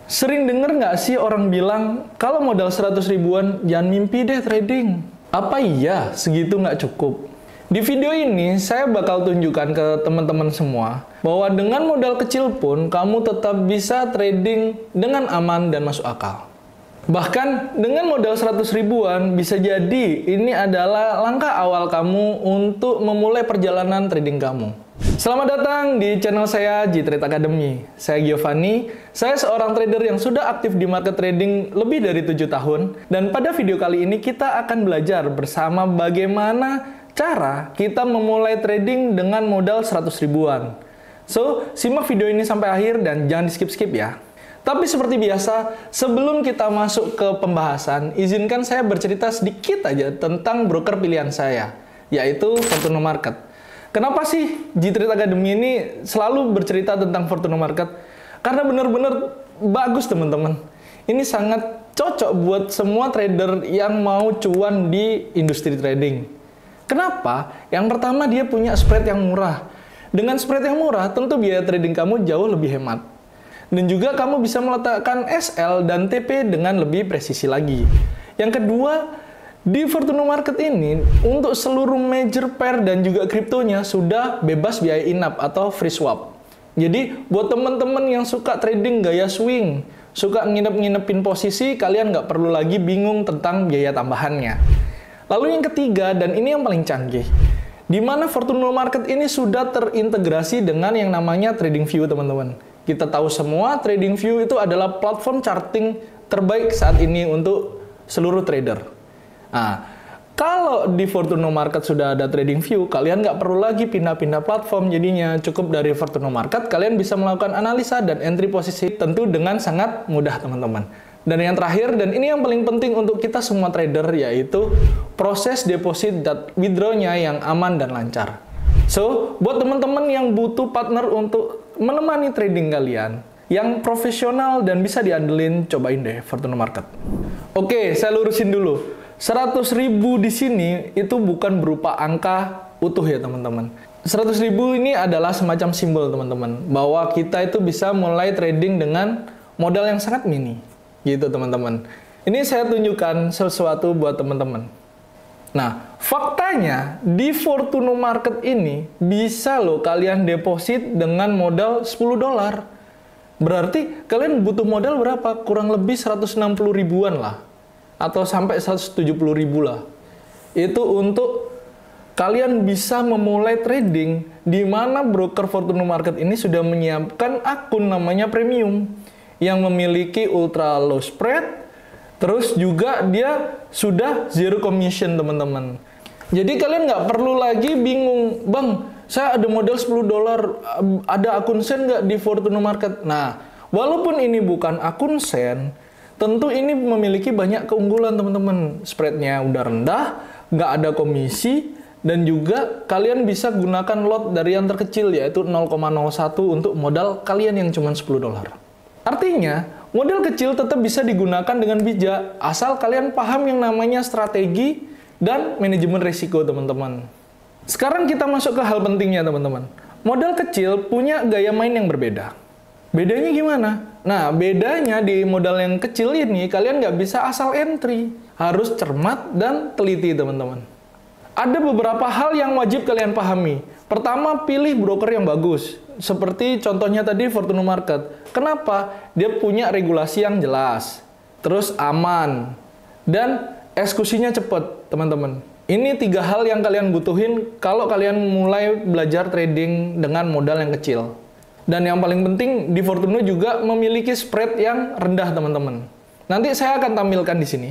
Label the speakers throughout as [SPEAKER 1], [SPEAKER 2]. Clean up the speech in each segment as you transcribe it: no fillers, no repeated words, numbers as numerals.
[SPEAKER 1] Sering denger nggak sih orang bilang, kalau modal 100 ribuan, jangan mimpi deh trading. Apa iya segitu nggak cukup? Di video ini, saya bakal tunjukkan ke teman-teman semua, bahwa dengan modal kecil pun, kamu tetap bisa trading dengan aman dan masuk akal. Bahkan, dengan modal 100 ribuan, bisa jadi ini adalah langkah awal kamu untuk memulai perjalanan trading kamu. Selamat datang di channel saya, G-Trade Academy. Saya Giovanni, saya seorang trader yang sudah aktif di market trading lebih dari 7 tahun. Dan pada video kali ini kita akan belajar bersama bagaimana cara kita memulai trading dengan modal 100 ribuan. So, simak video ini sampai akhir dan jangan di-skip-skip ya. Tapi seperti biasa, sebelum kita masuk ke pembahasan, izinkan saya bercerita sedikit aja tentang broker pilihan saya, yaitu Fortuno Market. Kenapa sih G-Trade Academy ini selalu bercerita tentang Fortuno Market? Karena benar-benar bagus teman-teman. Ini sangat cocok buat semua trader yang mau cuan di industri trading. Kenapa? Yang pertama, dia punya spread yang murah. Dengan spread yang murah, tentu biaya trading kamu jauh lebih hemat. Dan juga kamu bisa meletakkan SL dan TP dengan lebih presisi lagi. Yang kedua, di Fortuno Market ini, untuk seluruh major pair dan juga kriptonya sudah bebas biaya in-app atau free swap. Jadi, buat teman-teman yang suka trading gaya swing, suka nginep-nginepin posisi, kalian nggak perlu lagi bingung tentang biaya tambahannya. Lalu yang ketiga, dan ini yang paling canggih, di mana Fortuno Market ini sudah terintegrasi dengan yang namanya TradingView, teman-teman. Kita tahu semua, TradingView itu adalah platform charting terbaik saat ini untuk seluruh trader. Nah, kalau di Fortuno Market sudah ada TradingView, kalian nggak perlu lagi pindah-pindah platform, jadinya cukup dari Fortuno Market, kalian bisa melakukan analisa dan entry posisi tentu dengan sangat mudah, teman-teman. Dan yang terakhir, dan ini yang paling penting untuk kita semua trader, yaitu proses deposit dan withdrawnya yang aman dan lancar. So, buat teman-teman yang butuh partner untuk menemani trading kalian, yang profesional dan bisa diandelin, cobain deh Fortuno Market. Oke, saya lurusin dulu. 100 ribu di sini itu bukan berupa angka utuh ya teman-teman. 100 ribu ini adalah semacam simbol teman-teman, bahwa kita itu bisa mulai trading dengan modal yang sangat mini. Gitu teman-teman. Ini saya tunjukkan sesuatu buat teman-teman. Nah, faktanya di Fortuno Market ini bisa loh kalian deposit dengan modal 10 dolar. Berarti kalian butuh modal berapa? Kurang lebih 160 ribuan lah. Atau sampai 170 ribu lah. Itu untuk kalian bisa memulai trading di mana broker Fortuno Market ini sudah menyiapkan akun namanya premium yang memiliki ultra low spread, terus juga dia sudah zero commission teman-teman. Jadi kalian nggak perlu lagi bingung, bang, saya ada modal 10 dolar, ada akun sen nggak di Fortuno Market? Nah, walaupun ini bukan akun sen, tentu ini memiliki banyak keunggulan teman-teman. Spreadnya udah rendah, nggak ada komisi, dan juga kalian bisa gunakan lot dari yang terkecil, yaitu 0,01 untuk modal kalian yang cuma 10 dolar. Artinya, modal kecil tetap bisa digunakan dengan bijak, asal kalian paham yang namanya strategi dan manajemen risiko, teman-teman. Sekarang kita masuk ke hal pentingnya, teman-teman. Modal kecil punya gaya main yang berbeda. Bedanya gimana? Nah, bedanya di modal yang kecil ini, kalian nggak bisa asal entry. Harus cermat dan teliti, teman-teman. Ada beberapa hal yang wajib kalian pahami. Pertama, pilih broker yang bagus. Seperti contohnya tadi Fortuno Market. Kenapa? Dia punya regulasi yang jelas. Terus aman. Dan eksekusinya cepat, teman-teman. Ini 3 hal yang kalian butuhin kalau kalian mulai belajar trading dengan modal yang kecil. Dan yang paling penting, di Fortuno juga memiliki spread yang rendah, teman-teman. Nanti saya akan tampilkan di sini.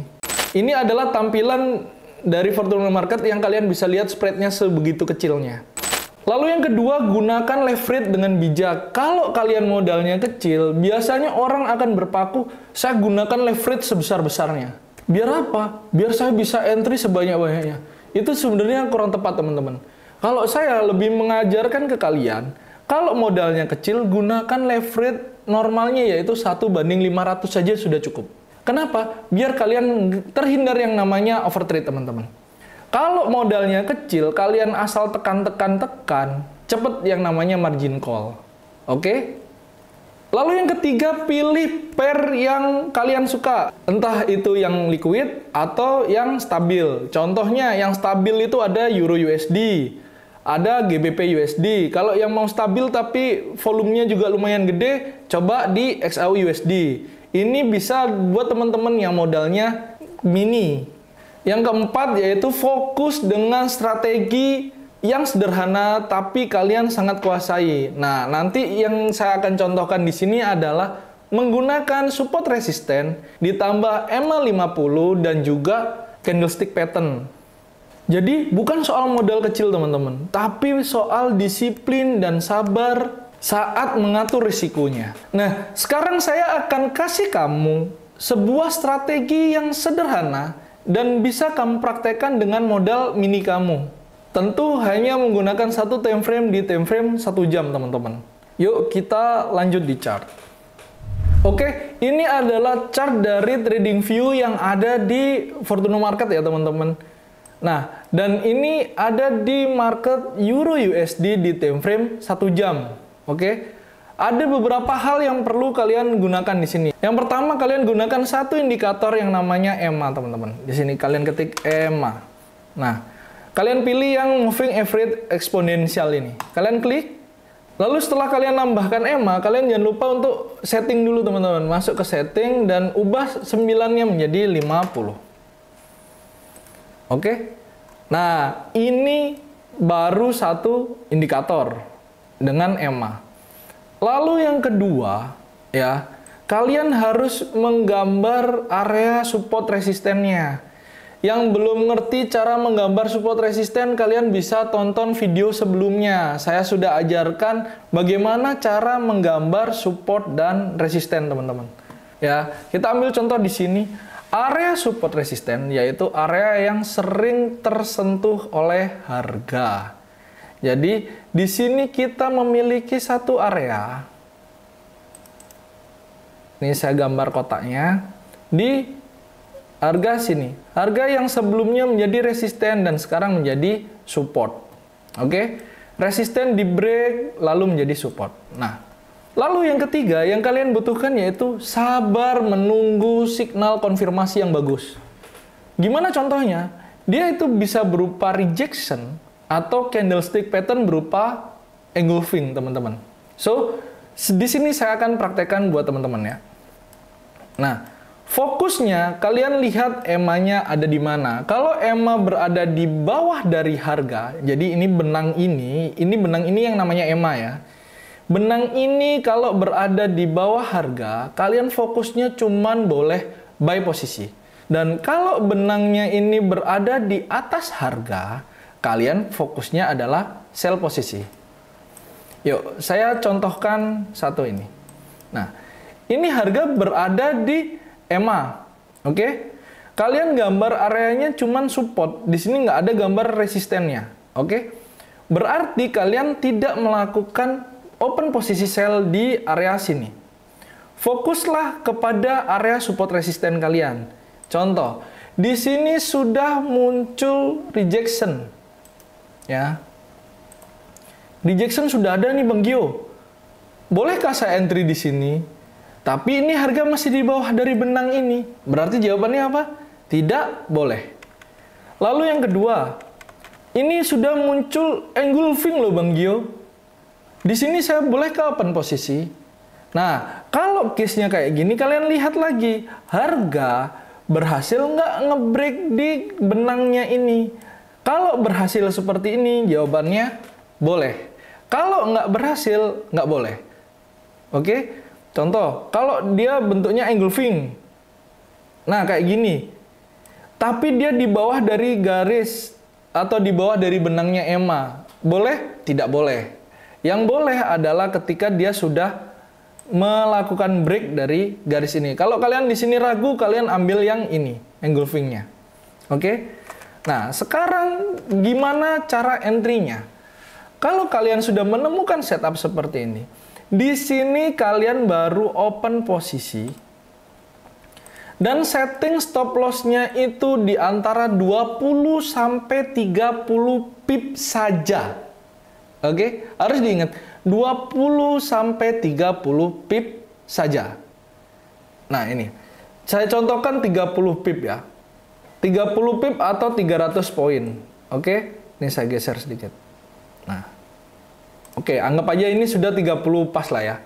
[SPEAKER 1] Ini adalah tampilan dari Fortuno Market yang kalian bisa lihat spreadnya sebegitu kecilnya. Lalu yang kedua, gunakan leverage dengan bijak. Kalau kalian modalnya kecil, biasanya orang akan berpaku, saya gunakan leverage sebesar-besarnya. Biar apa? Biar saya bisa entry sebanyak-banyaknya. Itu sebenarnya kurang tepat, teman-teman. Kalau saya lebih mengajarkan ke kalian, kalau modalnya kecil, gunakan leverage normalnya, yaitu 1:500 saja sudah cukup. Kenapa? Biar kalian terhindar yang namanya overtrade, teman-teman. Kalau modalnya kecil, kalian asal tekan-tekan-tekan, cepet yang namanya margin call. Oke? Lalu yang ketiga, pilih pair yang kalian suka. Entah itu yang liquid atau yang stabil. Contohnya yang stabil itu ada Euro USD, ada GBP USD. Kalau yang mau stabil tapi volumenya juga lumayan gede, coba di XAU USD. Ini bisa buat teman-teman yang modalnya mini. Yang keempat yaitu fokus dengan strategi yang sederhana tapi kalian sangat kuasai. Nah, nanti yang saya akan contohkan di sini adalah menggunakan support resisten ditambah EMA 50 dan juga candlestick pattern. Jadi bukan soal modal kecil teman-teman, tapi soal disiplin dan sabar saat mengatur risikonya. Nah, sekarang saya akan kasih kamu sebuah strategi yang sederhana dan bisa kamu praktekkan dengan modal mini kamu. Tentu hanya menggunakan satu time frame di time frame 1 jam, teman-teman. Yuk kita lanjut di chart. Oke, ini adalah chart dari TradingView yang ada di Fortuno Market ya, teman-teman. Nah, dan ini ada di market Euro USD di time frame 1 jam. Oke. Ada beberapa hal yang perlu kalian gunakan di sini. Yang pertama, kalian gunakan satu indikator yang namanya EMA, teman-teman. Di sini kalian ketik EMA. Nah, kalian pilih yang moving average exponential ini. Kalian klik. Lalu setelah kalian nambahkan EMA, kalian jangan lupa untuk setting dulu, teman-teman. Masuk ke setting dan ubah 9-nya menjadi 50. Oke. Nah, ini baru satu indikator dengan EMA. Lalu yang kedua, ya, kalian harus menggambar area support resistennya. Yang belum ngerti cara menggambar support resisten, kalian bisa tonton video sebelumnya. Saya sudah ajarkan bagaimana cara menggambar support dan resisten, teman-teman. Ya, kita ambil contoh di sini. Area support resisten yaitu area yang sering tersentuh oleh harga. Jadi, di sini kita memiliki satu area. Ini saya gambar kotaknya. Di harga sini. Harga yang sebelumnya menjadi resisten dan sekarang menjadi support. Oke? Resisten di break lalu menjadi support. Nah, lalu yang ketiga yang kalian butuhkan yaitu sabar menunggu signal konfirmasi yang bagus. Gimana contohnya? Dia itu bisa berupa rejection atau candlestick pattern berupa engulfing, teman-teman. So, di sini saya akan praktekkan buat teman-teman ya. Nah, fokusnya kalian lihat EMA-nya ada di mana. Kalau EMA berada di bawah dari harga, jadi ini benang ini yang namanya EMA ya. Benang ini kalau berada di bawah harga, kalian fokusnya cuman boleh buy posisi. Dan kalau benangnya ini berada di atas harga, kalian fokusnya adalah sell posisi. Yuk, saya contohkan satu ini. Nah, ini harga berada di EMA. Oke? Kalian gambar areanya cuman support. Di sini nggak ada gambar resistennya. Oke? Berarti kalian tidak melakukan open posisi sell di area sini. Fokuslah kepada area support resisten kalian. Contoh, di sini sudah muncul rejection. Ya. Rejection sudah ada nih Bang Gio. Bolehkah saya entry di sini? Tapi ini harga masih di bawah dari benang ini. Berarti jawabannya apa? Tidak boleh. Lalu yang kedua, ini sudah muncul engulfing loh Bang Gio. Di sini saya bolehkah open posisi? Nah, kalau case-nya kayak gini, kalian lihat lagi. Harga berhasil nggak nge-break di benangnya ini? Kalau berhasil seperti ini, jawabannya boleh. Kalau nggak berhasil, nggak boleh. Oke? Contoh, kalau dia bentuknya engulfing. Nah, kayak gini. Tapi dia di bawah dari garis atau di bawah dari benangnya EMA. Boleh? Tidak boleh. Yang boleh adalah ketika dia sudah melakukan break dari garis ini. Kalau kalian di sini ragu, kalian ambil yang ini, engulfingnya. Oke? Nah, sekarang gimana cara entry-nya? Kalau kalian sudah menemukan setup seperti ini, di sini kalian baru open posisi dan setting stop loss-nya itu di antara 20 sampai 30 pip saja. Oke, harus diingat 20 sampai 30 pip saja. Nah, ini. Saya contohkan 30 pip ya. 30 pip atau 300 poin. Oke, ini saya geser sedikit. Nah, oke, anggap aja ini sudah 30 pas lah ya.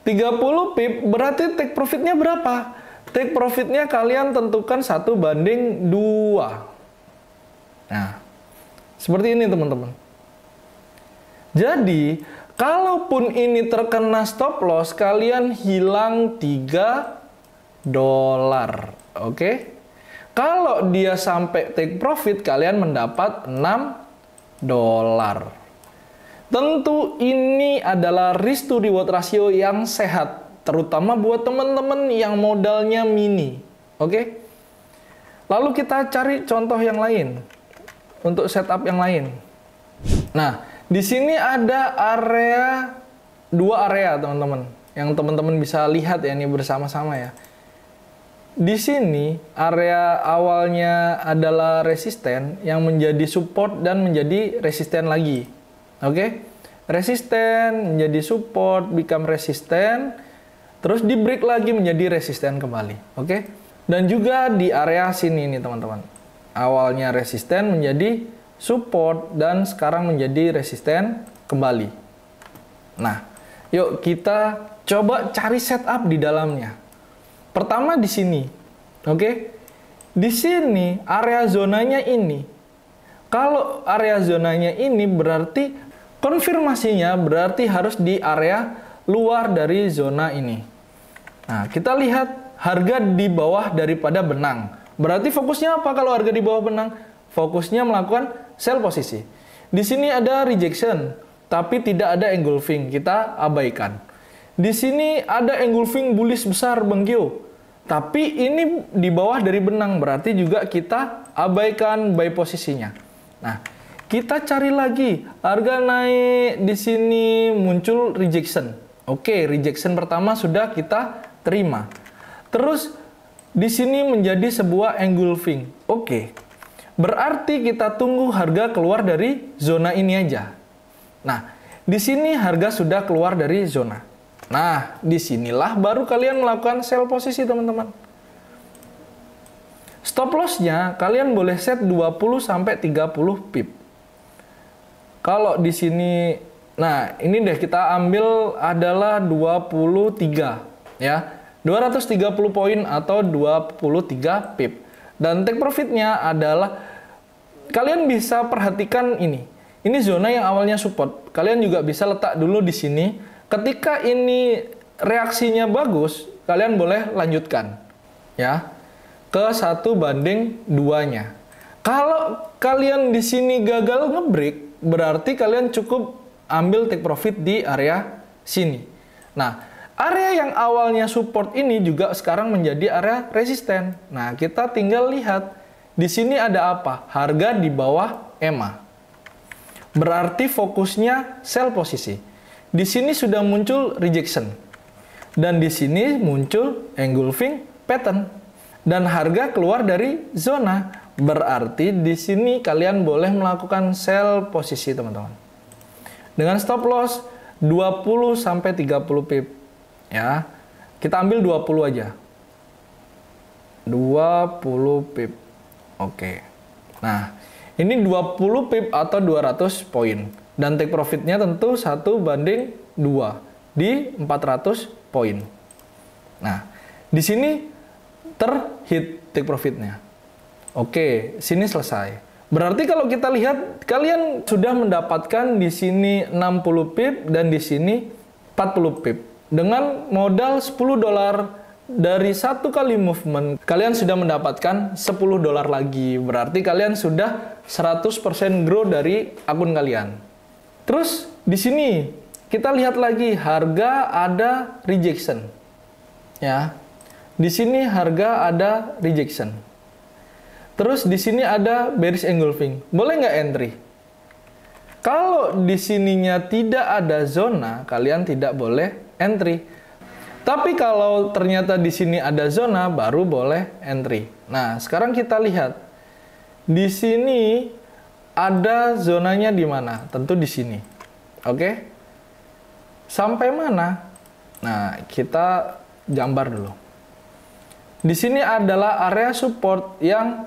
[SPEAKER 1] 30 pip berarti take profitnya berapa? Take profitnya kalian tentukan 1:2. Nah, seperti ini teman-teman. Jadi, kalaupun ini terkena stop loss, kalian hilang $3. Oke? Kalau dia sampai take profit, kalian mendapat $6. Tentu ini adalah risk to reward ratio yang sehat, terutama buat teman-teman yang modalnya mini. Oke? Lalu kita cari contoh yang lain untuk setup yang lain. Nah, di sini ada dua area teman-teman, yang teman-teman bisa lihat ya ini bersama-sama ya. Di sini area awalnya adalah resisten yang menjadi support dan menjadi resisten lagi. Oke? Resisten menjadi support, become resisten, terus di break lagi menjadi resisten kembali. Oke? Dan juga di area sini nih teman-teman. Awalnya resisten menjadi support dan sekarang menjadi resisten kembali. Nah, yuk kita coba cari setup di dalamnya. Pertama di sini, oke? Di sini area zonanya ini. Kalau area zonanya ini berarti konfirmasinya berarti harus di area luar dari zona ini. Nah, kita lihat harga di bawah daripada benang. Berarti fokusnya apa kalau harga di bawah benang? Fokusnya melakukan sell posisi. Di sini ada rejection, tapi tidak ada engulfing. Kita abaikan. Di sini ada engulfing bullish besar Bang Gio. Tapi ini di bawah dari benang, berarti juga kita abaikan buy posisinya. Nah, kita cari lagi. Harga naik, di sini muncul rejection. Oke, rejection pertama sudah kita terima. Terus di sini menjadi sebuah engulfing. Oke. Berarti kita tunggu harga keluar dari zona ini aja. Nah, di sini harga sudah keluar dari zona. Nah, disinilah baru kalian melakukan sell posisi, teman-teman. Stop loss-nya kalian boleh set 20-30 pip. Kalau di sini, nah ini deh kita ambil adalah 23 ya. 230 poin atau 23 pip. Dan take profitnya adalah kalian bisa perhatikan ini. Ini zona yang awalnya support. Kalian juga bisa letak dulu di sini. Ketika ini reaksinya bagus, kalian boleh lanjutkan ya ke 1:2-nya. Kalau kalian di sini gagal ngebreak, berarti kalian cukup ambil take profit di area sini. Nah, area yang awalnya support ini juga sekarang menjadi area resisten. Nah, kita tinggal lihat di sini ada apa? Harga di bawah EMA. Berarti fokusnya sell posisi. Di sini sudah muncul rejection. Dan di sini muncul engulfing pattern. Dan harga keluar dari zona. Berarti di sini kalian boleh melakukan sell posisi, teman-teman. Dengan stop loss 20-30 pip. Ya. Kita ambil 20 aja. 20 pip. Oke. Nah, ini 20 pip atau 200 poin. Dan take profitnya tentu 1:2 di 400 poin. Nah, di sini terhit take profitnya. Oke, sini selesai. Berarti kalau kita lihat, kalian sudah mendapatkan di sini 60 pip dan di sini 40 pip. Dengan modal $10 dari satu kali movement, kalian sudah mendapatkan $10 lagi. Berarti kalian sudah 100% grow dari akun kalian. Terus di sini kita lihat lagi harga ada rejection. Ya. Di sini harga ada rejection. Terus di sini ada bearish engulfing. Boleh nggak entry? Kalau di sininya tidak ada zona, kalian tidak boleh entry. Tapi kalau ternyata di sini ada zona, baru boleh entry. Nah, sekarang kita lihat. Di sini ada zonanya di mana? Tentu di sini. Oke? Sampai mana? Nah, kita gambar dulu. Di sini adalah area support yang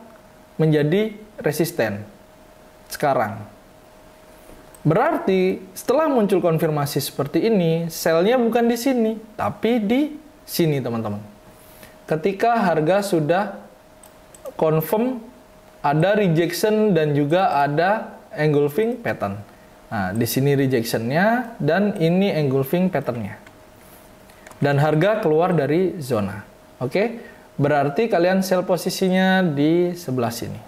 [SPEAKER 1] menjadi resisten sekarang. Berarti setelah muncul konfirmasi seperti ini, selnya bukan di sini, tapi di sini, teman-teman. Ketika harga sudah confirm ada rejection dan juga ada engulfing pattern. Nah, di sini rejectionnya dan ini engulfing patternnya. Dan harga keluar dari zona. Oke? Berarti kalian sell posisinya di sebelah sini.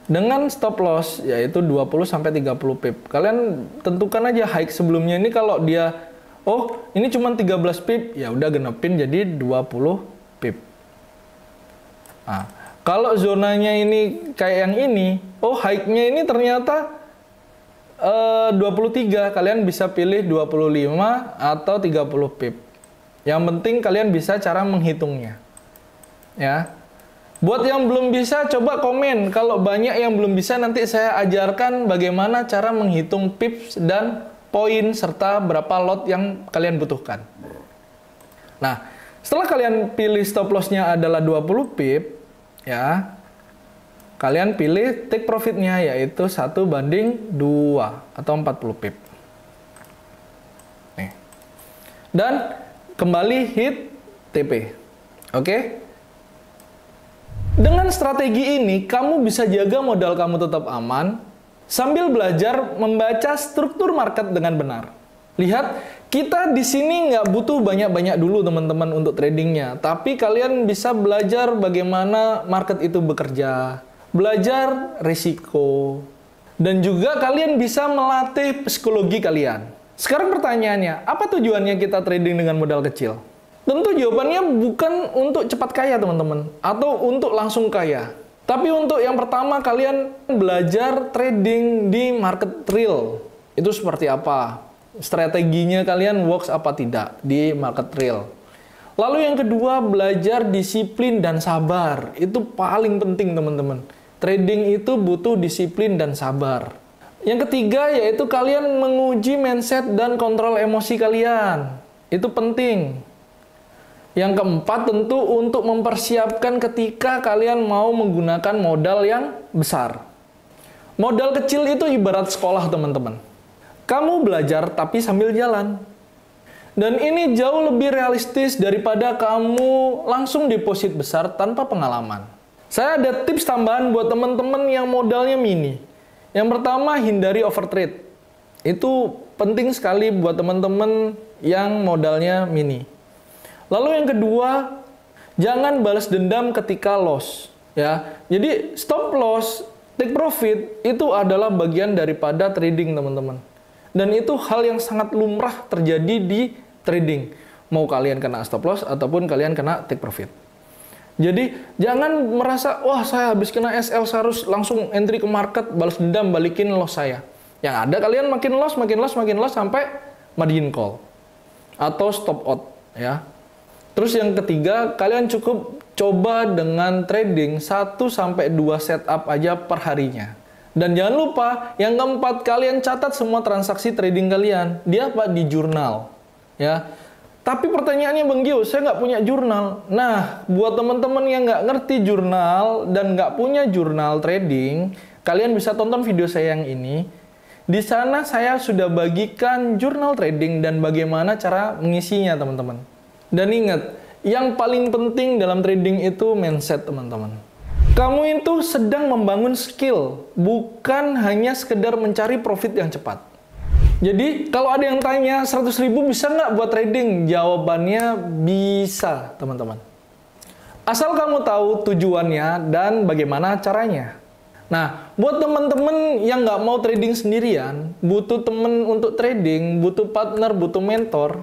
[SPEAKER 1] Dengan stop loss yaitu 20-30 pip. Kalian tentukan aja high sebelumnya ini kalau dia ini cuma 13 pip, ya udah genepin jadi 20 pip. Nah, kalau zonanya ini kayak yang ini, high-nya ini ternyata 23, kalian bisa pilih 25 atau 30 pip. Yang penting kalian bisa cara menghitungnya. Ya. Buat yang belum bisa, coba komen. Kalau banyak yang belum bisa, nanti saya ajarkan bagaimana cara menghitung pips dan poin serta berapa lot yang kalian butuhkan. Nah, setelah kalian pilih stop loss-nya adalah 20 pip, ya, kalian pilih take profit-nya yaitu 1/2 atau 40 pip. Nih. Dan kembali hit TP. Oke? Dengan strategi ini, kamu bisa jaga modal kamu tetap aman sambil belajar membaca struktur market dengan benar. Lihat, kita di sini nggak butuh banyak-banyak dulu teman-teman untuk tradingnya, tapi kalian bisa belajar bagaimana market itu bekerja, belajar risiko, dan juga kalian bisa melatih psikologi kalian. Sekarang pertanyaannya, apa tujuannya kita trading dengan modal kecil? Tentu jawabannya bukan untuk cepat kaya teman-teman, atau untuk langsung kaya. Tapi untuk yang pertama kalian belajar trading di market real. Itu seperti apa? Strateginya kalian works apa tidak di market real. Lalu yang kedua, belajar disiplin dan sabar. Itu paling penting teman-teman. Trading itu butuh disiplin dan sabar. Yang ketiga yaitu kalian menguji mindset dan kontrol emosi kalian. Itu penting. Yang keempat tentu untuk mempersiapkan ketika kalian mau menggunakan modal yang besar. Modal kecil itu ibarat sekolah teman-teman. Kamu belajar tapi sambil jalan. Dan ini jauh lebih realistis daripada kamu langsung deposit besar tanpa pengalaman. Saya ada tips tambahan buat teman-teman yang modalnya mini. Yang pertama, hindari overtrade. Itu penting sekali buat teman-teman yang modalnya mini. Lalu yang kedua, jangan balas dendam ketika loss. Ya, jadi stop loss, take profit itu adalah bagian daripada trading teman-teman. Dan itu hal yang sangat lumrah terjadi di trading. Mau kalian kena stop loss ataupun kalian kena take profit. Jadi jangan merasa, wah saya habis kena SL saya harus langsung entry ke market, balas dendam, balikin loss saya. Yang ada kalian makin loss sampai margin call atau stop out ya. Terus yang ketiga, kalian cukup coba dengan trading 1-2 setup aja per harinya. Dan jangan lupa, yang keempat, kalian catat semua transaksi trading kalian. Dia apa? Di jurnal. Ya. Tapi pertanyaannya Bang Gio, saya nggak punya jurnal. Nah, buat teman-teman yang nggak ngerti jurnal dan nggak punya jurnal trading, kalian bisa tonton video saya yang ini. Di sana saya sudah bagikan jurnal trading dan bagaimana cara mengisinya, teman-teman. Dan ingat, yang paling penting dalam trading itu mindset, teman-teman. Kamu itu sedang membangun skill, bukan hanya sekedar mencari profit yang cepat. Jadi, kalau ada yang tanya, 100.000 bisa nggak buat trading? Jawabannya bisa, teman-teman. Asal kamu tahu tujuannya dan bagaimana caranya. Nah, buat teman-teman yang nggak mau trading sendirian, butuh teman untuk trading, butuh partner, butuh mentor,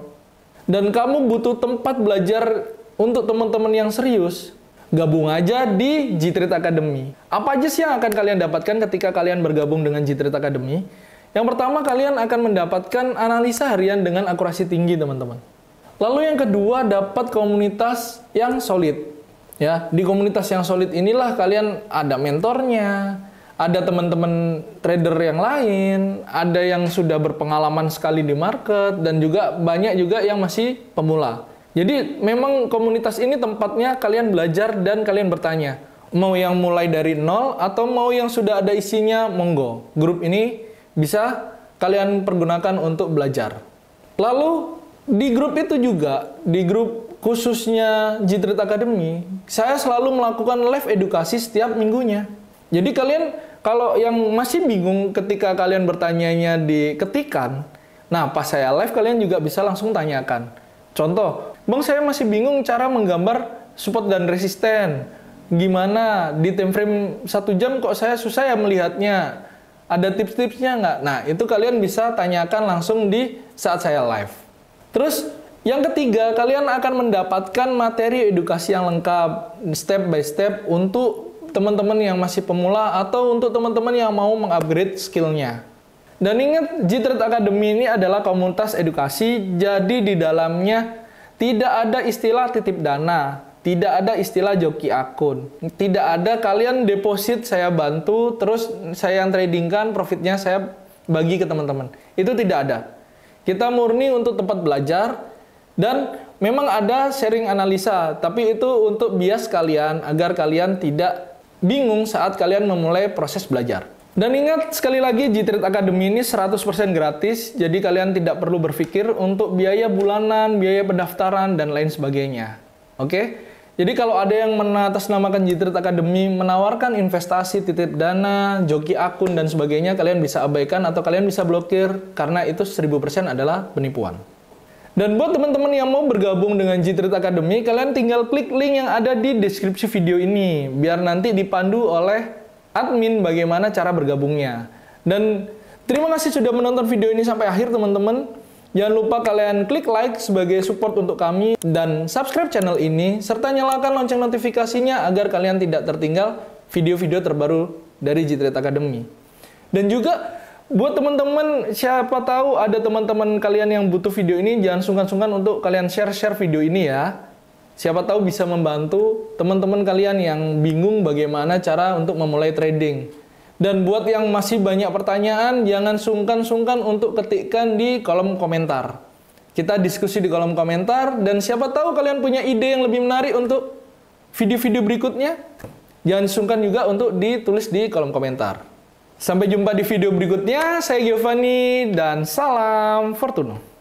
[SPEAKER 1] dan kamu butuh tempat belajar untuk teman-teman yang serius, gabung aja di G-Trade Academy. Apa aja sih yang akan kalian dapatkan ketika kalian bergabung dengan G-Trade Academy? Yang pertama, kalian akan mendapatkan analisa harian dengan akurasi tinggi, teman-teman. Lalu yang kedua, dapat komunitas yang solid. Ya, di komunitas yang solid inilah kalian ada mentornya, ada teman-teman trader yang lain, ada yang sudah berpengalaman sekali di market, dan juga banyak juga yang masih pemula. Jadi memang komunitas ini tempatnya kalian belajar dan kalian bertanya. Mau yang mulai dari nol atau mau yang sudah ada isinya, monggo. Grup ini bisa kalian pergunakan untuk belajar. Lalu di grup itu juga, di grup khususnya G-Trade Academy, saya selalu melakukan live edukasi setiap minggunya. Jadi kalian kalau yang masih bingung ketika kalian bertanyanya di ketikan, nah pas saya live kalian juga bisa langsung tanyakan. Contoh, Bang saya masih bingung cara menggambar support dan resisten. Gimana di time frame 1 jam kok saya susah ya melihatnya? Ada tips-tipsnya nggak? Nah itu kalian bisa tanyakan langsung di saat saya live. Terus yang ketiga, kalian akan mendapatkan materi edukasi yang lengkap, step by step untuk teman-teman yang masih pemula atau untuk teman-teman yang mau mengupgrade skillnya. Dan ingat, G-Trade Academy ini adalah komunitas edukasi, jadi di dalamnya tidak ada istilah titip dana, tidak ada istilah joki akun, tidak ada kalian deposit saya bantu, terus saya yang tradingkan, profitnya saya bagi ke teman-teman. Itu tidak ada. Kita murni untuk tempat belajar, dan memang ada sharing analisa, tapi itu untuk bias kalian, agar kalian tidak bingung saat kalian memulai proses belajar. Dan ingat sekali lagi, G-Trade Academy ini 100% gratis, jadi kalian tidak perlu berpikir untuk biaya bulanan, biaya pendaftaran, dan lain sebagainya. Oke? Jadi kalau ada yang mengatasnamakan G-Trade Academy, menawarkan investasi, titip dana, joki akun, dan sebagainya, kalian bisa abaikan atau kalian bisa blokir, karena itu 1000% adalah penipuan. Dan buat teman-teman yang mau bergabung dengan G-Trade Academy, kalian tinggal klik link yang ada di deskripsi video ini, biar nanti dipandu oleh admin bagaimana cara bergabungnya. Dan terima kasih sudah menonton video ini sampai akhir teman-teman. Jangan lupa kalian klik like sebagai support untuk kami, dan subscribe channel ini, serta nyalakan lonceng notifikasinya agar kalian tidak tertinggal video-video terbaru dari G-Trade Academy. Dan juga buat teman-teman, siapa tahu ada teman-teman kalian yang butuh video ini, jangan sungkan-sungkan untuk kalian share video ini ya. Siapa tahu bisa membantu teman-teman kalian yang bingung bagaimana cara untuk memulai trading. Dan buat yang masih banyak pertanyaan, jangan sungkan-sungkan untuk ketikkan di kolom komentar. Kita diskusi di kolom komentar, dan siapa tahu kalian punya ide yang lebih menarik untuk video-video berikutnya. Jangan sungkan juga untuk ditulis di kolom komentar. Sampai jumpa di video berikutnya, saya Giovanni, dan salam Fortuno.